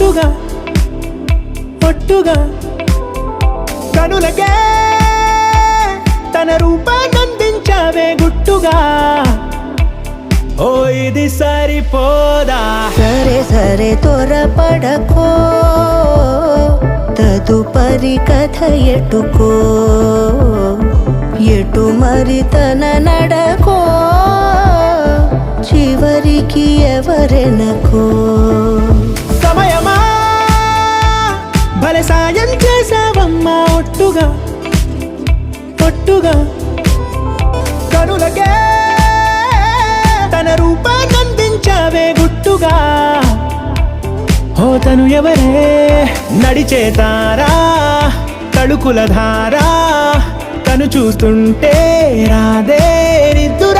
ఒట్టుగా ఒట్టుగా కనులకే తన రూపాన్నందించావే గుట్టుగా. ఓ ఇది సరిపోదా? సరే సరే త్వరపడకో, తదుపరి కథ ఎటుకో, ఎటు మరి తన నడకో, చివరికి ఎవరెనకో. సమయమా భలే సాయం చేసావమ్మా ఒట్టుగా ఒట్టుగా కనులకే తన రూపాన్నందించావే గుట్టుగా. ఓ తను ఎవరే నడిచే తారా, తళుకుల ధారా, తను చూస్తుంటే రాదే నిద్దురా.